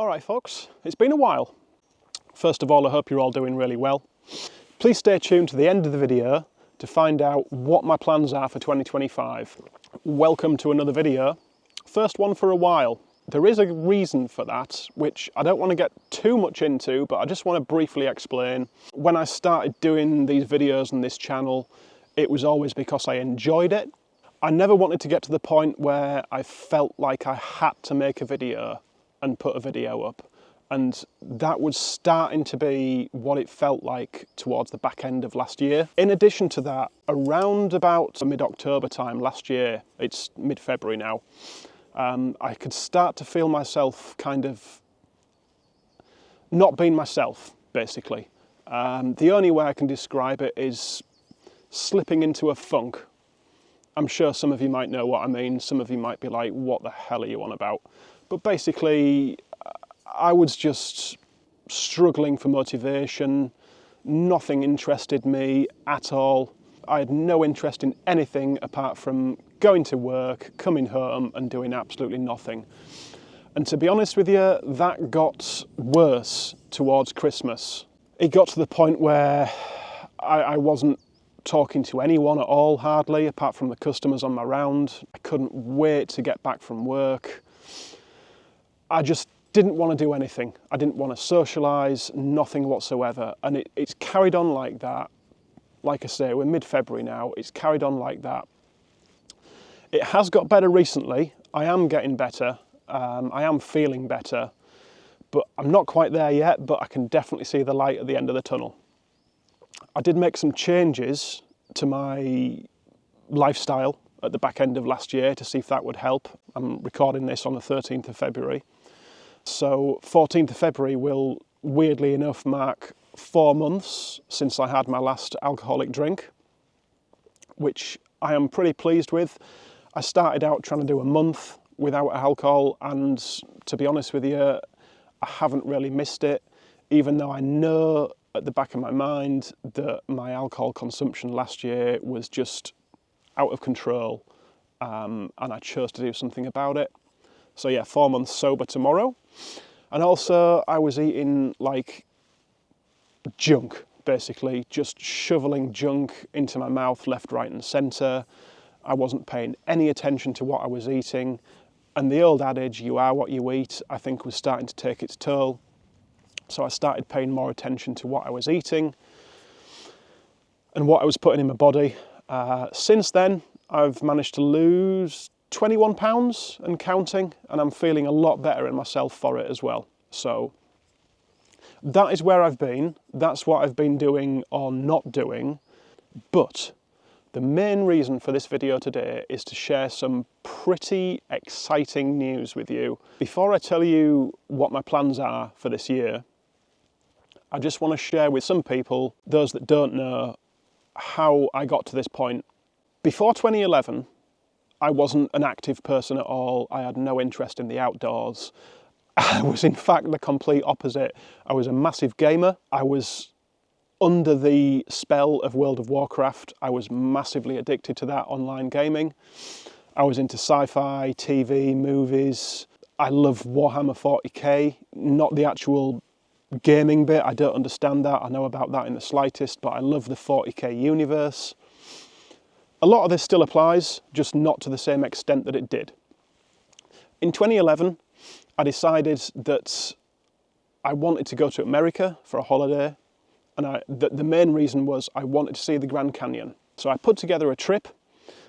Alright folks, it's been a while. First of all, I hope you're all doing really well. Please stay tuned to the end of the video to find out what my plans are for 2025. Welcome to another video, first one for a while. There is a reason for that, which I don't want to get too much into, but I just want to briefly explain. When I started doing these videos on this channel, it was always because I enjoyed it. I never wanted to get to the point where I felt like I had to make a video and put a video up. And that was starting to be what it felt like towards the back end of last year. In addition to that, around about mid-October time last year, it's mid-February now, I could start to feel myself kind of not being myself, basically. The only way I can describe it is slipping into a funk. I'm sure some of you might know what I mean. Some of you might be like, what the hell are you on about? But basically, I was just struggling for motivation. Nothing interested me at all. I had no interest in anything apart from going to work, coming home and doing absolutely nothing. And to be honest with you, that got worse towards Christmas. It got to the point where I wasn't talking to anyone at all, hardly, apart from the customers on my round. I couldn't wait to get back from work. I just didn't want to do anything. I didn't want to socialise, nothing whatsoever. And it's carried on like that. Like I say, we're mid-February now. It's carried on like that. It has got better recently. I am getting better. I am feeling better. But I'm not quite there yet, but I can definitely see the light at the end of the tunnel. I did make some changes to my lifestyle at the back end of last year to see if that would help. I'm recording this on the 13th of February. So 14th of February will, weirdly enough, mark 4 months since I had my last alcoholic drink, which I am pretty pleased with. I started out trying to do a month without alcohol, and to be honest with you, I haven't really missed it, even though I know at the back of my mind that my alcohol consumption last year was just out of control, and I chose to do something about it. So yeah, 4 months sober tomorrow. And also I was eating like junk, basically, just shoveling junk into my mouth left, right and centre. I wasn't paying any attention to what I was eating. And the old adage, you are what you eat, I think was starting to take its toll. So I started paying more attention to what I was eating and what I was putting in my body. Since then, I've managed to lose 21 pounds and counting, and I'm feeling a lot better in myself for it as well. So that is where I've been. That's what I've been doing or not doing. But the main reason for this video today is to share some pretty exciting news with you. Before I tell you what my plans are for this year, I just want to share with some people, those that don't know, how I got to this point. Before 2011, I wasn't an active person at all. I had no interest in the outdoors. I was in fact the complete opposite. I was a massive gamer. I was under the spell of World of Warcraft. I was massively addicted to that online gaming. I was into sci-fi, TV, movies. I love Warhammer 40k, not the actual gaming bit. I don't understand that. I know about that in the slightest, but I love the 40k universe. A lot of this still applies, just not to the same extent that it did. In 2011, I decided that I wanted to go to America for a holiday, and the main reason was I wanted to see the Grand Canyon. So I put together a trip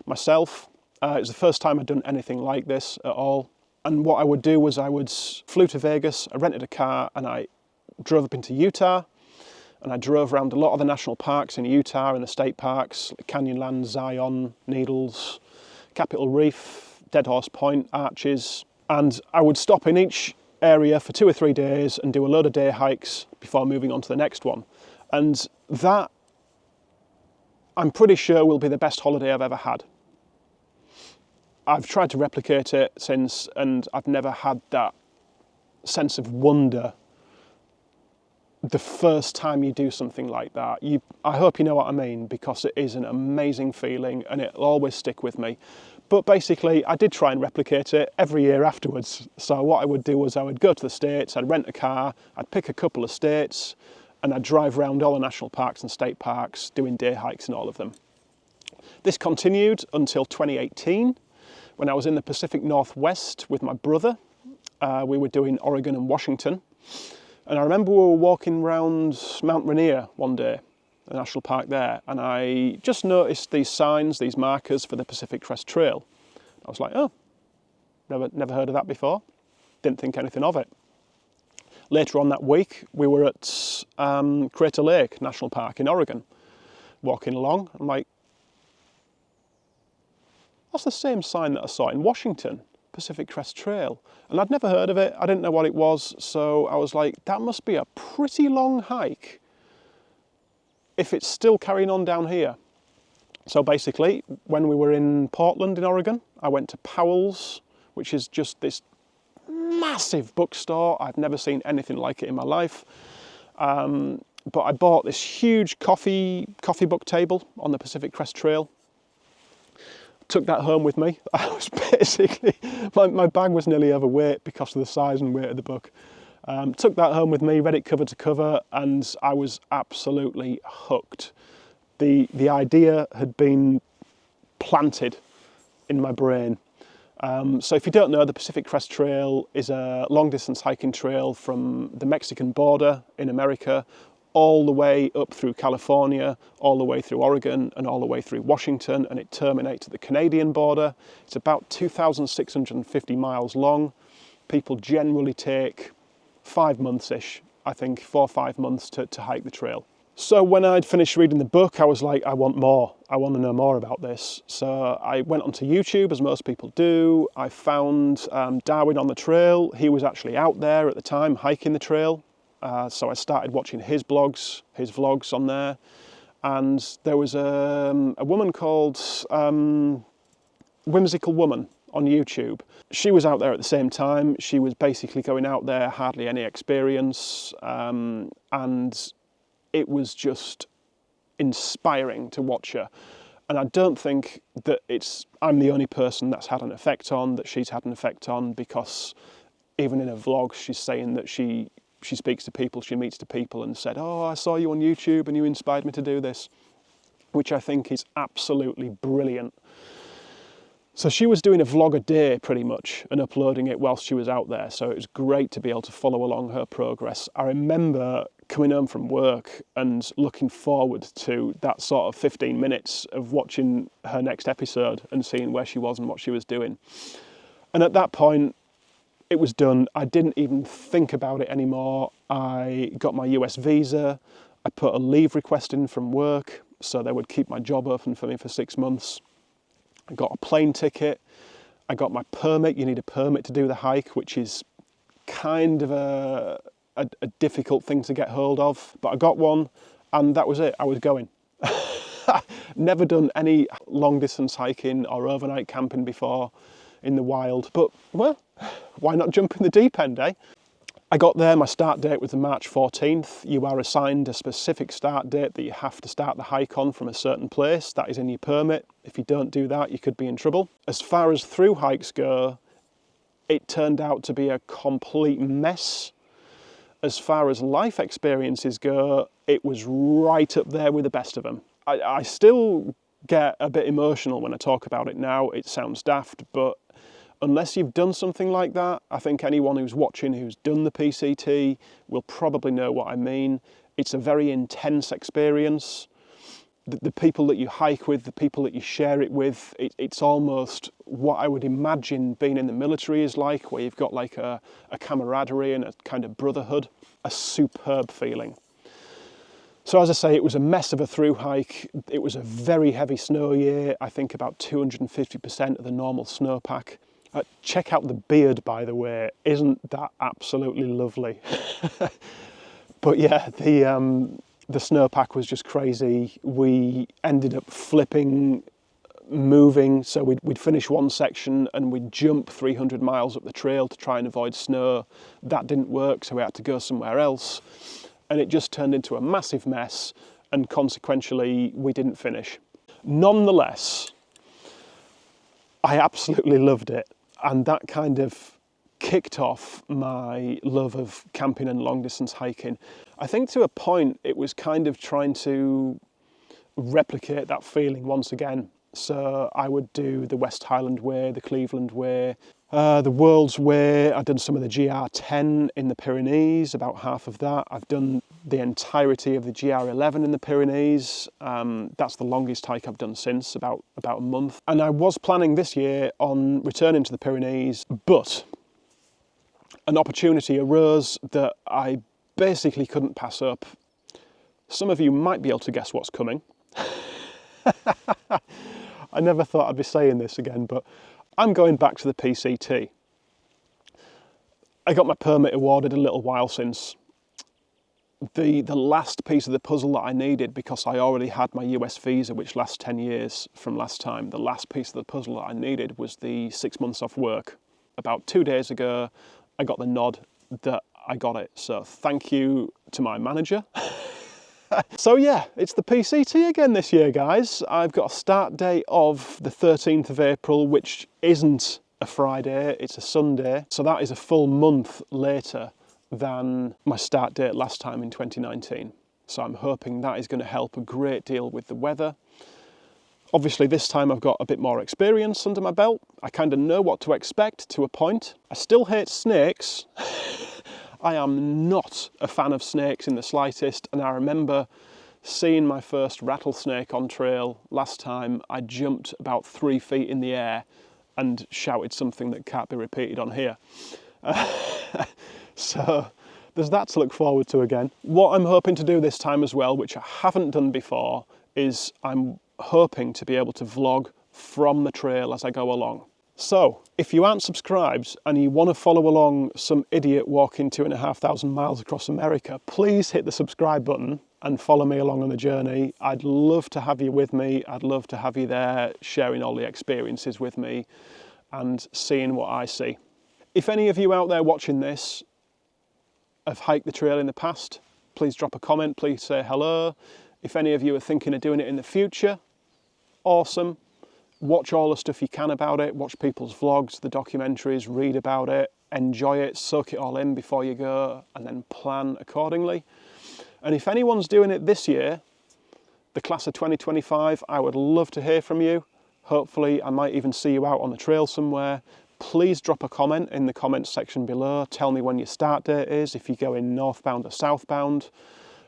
myself. It was the first time I'd done anything like this at all. And what I would do was I would flew to Vegas, I rented a car, and I drove up into Utah, and I drove around a lot of the national parks in Utah and the state parks, like Canyonlands, Zion, Needles, Capitol Reef, Dead Horse Point, Arches. And I would stop in each area for 2 or 3 days and do a load of day hikes before moving on to the next one. And that, I'm pretty sure, will be the best holiday I've ever had. I've tried to replicate it since, and I've never had that sense of wonder the first time you do something like that. I hope you know what I mean, because it is an amazing feeling and it'll always stick with me. But basically, I did try and replicate it every year afterwards. So what I would do was I would go to the States, I'd rent a car, I'd pick a couple of states, and I'd drive around all the national parks and state parks, doing day hikes in all of them. This continued until 2018, when I was in the Pacific Northwest with my brother. We were doing Oregon and Washington. And I remember we were walking around Mount Rainier one day, the national park there, and I just noticed these signs, these markers for the Pacific Crest Trail. I was like, oh, never heard of that before. Didn't think anything of it. Later on that week, we were at Crater Lake National Park in Oregon, walking along. I'm like, that's the same sign that I saw in Washington, Pacific Crest Trail. And I'd never heard of it. I didn't know what it was. So I was like, that must be a pretty long hike if it's still carrying on down here. So basically, when we were in Portland in Oregon, I went to Powell's, which is just this massive bookstore. I've never seen anything like it in my life. But I bought this huge coffee book table on the Pacific Crest Trail. Took that home with me. I was basically, my bag was nearly overweight because of the size and weight of the book. Took that home with me, read it cover to cover, and I was absolutely hooked. The idea had been planted in my brain. So if you don't know, the Pacific Crest Trail is a long-distance hiking trail from the Mexican border in America all the way up through California, all the way through Oregon, and all the way through Washington, and it terminates at the Canadian border. It's about 2,650 miles long. People generally take 5 months-ish, I think, 4 or 5 months to hike the trail. So when I'd finished reading the book, I was like, I want more. I want to know more about this. So I went onto YouTube, as most people do. I found Darwin on the Trail. He was actually out there at the time, hiking the trail. So I started watching his blogs, his vlogs on there. And there was a woman called Whimsical Woman on YouTube. She was out there at the same time. She was basically going out there, hardly any experience. And it was just inspiring to watch her. And I don't think that I'm the only person that's had an effect on, that she's had an effect on, because even in her vlog, she's saying that she speaks to people, she meets to people and said, oh, I saw you on YouTube and you inspired me to do this, which I think is absolutely brilliant. So she was doing a vlog a day pretty much and uploading it whilst she was out there. So it was great to be able to follow along her progress. I remember coming home from work and looking forward to that sort of 15 minutes of watching her next episode and seeing where she was and what she was doing. And at that point, it was done. I didn't even think about it anymore. I got my US visa. I put a leave request in from work so they would keep my job open for me for 6 months. I got a plane ticket. I got my permit. You need a permit to do the hike, which is kind of a difficult thing to get hold of. But I got one and that was it. I was going. Never done any long distance hiking or overnight camping before in the wild. But, well, why not jump in the deep end, eh? I got there, my start date was March 14th. You are assigned a specific start date that you have to start the hike on from a certain place. That is in your permit. If you don't do that, you could be in trouble. As far as through hikes go, it turned out to be a complete mess. As far as life experiences go, it was right up there with the best of them. I still get a bit emotional when I talk about it now. It sounds daft, but unless you've done something like that, I think anyone who's watching who's done the PCT will probably know what I mean. It's a very intense experience. The people that you hike with, the people that you share it with, it's almost what I would imagine being in the military is like, where you've got like a camaraderie and a kind of brotherhood. A superb feeling. So as I say, it was a mess of a through hike. It was a very heavy snow year, I think about 250% of the normal snowpack. Check out the beard, by the way. Isn't that absolutely lovely? But yeah, the snowpack was just crazy. We ended up flipping, moving. So we'd finish one section and we'd jump 300 miles up the trail to try and avoid snow. That didn't work, so we had to go somewhere else. And it just turned into a massive mess, and consequentially, we didn't finish. Nonetheless, I absolutely loved it, and that kind of kicked off my love of camping and long distance hiking. I think to a point it was kind of trying to replicate that feeling once again. So I would do the West Highland Way, the Cleveland Way, the World's Way. I've done some of the GR10 in the Pyrenees, about half of that. I've done the entirety of the GR11 in the Pyrenees. That's the longest hike I've done since, about a month. And I was planning this year on returning to the Pyrenees, but an opportunity arose that I basically couldn't pass up. Some of you might be able to guess what's coming. I never thought I'd be saying this again, but I'm going back to the PCT. I got my permit awarded a little while since. The last piece of the puzzle that I needed, because I already had my US visa, which lasts 10 years from last time, the last piece of the puzzle that I needed was the 6 months off work. About 2 days ago, I got the nod that I got it. So thank you to my manager. So yeah, it's the PCT again this year, guys. I've got a start date of the 13th of April, which isn't a Friday, it's a Sunday. So that is a full month later than my start date last time in 2019. So I'm hoping that is going to help a great deal with the weather. Obviously this time I've got a bit more experience under my belt. I kind of know what to expect to a point. I still hate snakes. I am not a fan of snakes in the slightest, and I remember seeing my first rattlesnake on trail last time. I jumped about 3 feet in the air and shouted something that can't be repeated on here. So there's that to look forward to again. What I'm hoping to do this time as well, which I haven't done before, is I'm hoping to be able to vlog from the trail as I go along. So, if you aren't subscribed and you want to follow along some idiot walking 2,500 miles across America, please hit the subscribe button and follow me along on the journey. I'd love to have you with me. I'd love to have you there sharing all the experiences with me and seeing what I see. If any of you out there watching this have hiked the trail in the past, please drop a comment, please say hello. If any of you are thinking of doing it in the future, awesome. Watch all the stuff you can about it, watch people's vlogs, the documentaries, read about it, enjoy it, soak it all in before you go, and then plan accordingly. And if anyone's doing it this year, the class of 2025, I would love to hear from you. Hopefully I might even see you out on the trail somewhere. Please drop a comment in the comments section below. Tell me when your start date is, if you're going northbound or southbound.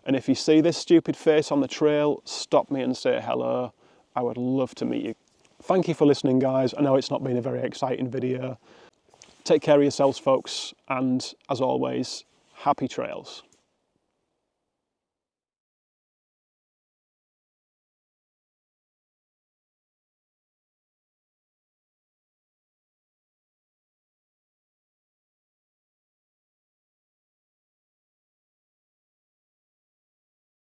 And if you see this stupid face on the trail, stop me and say hello. I would love to meet you. Thank you for listening, guys. I know it's not been a very exciting video. Take care of yourselves, folks, and as always, happy trails.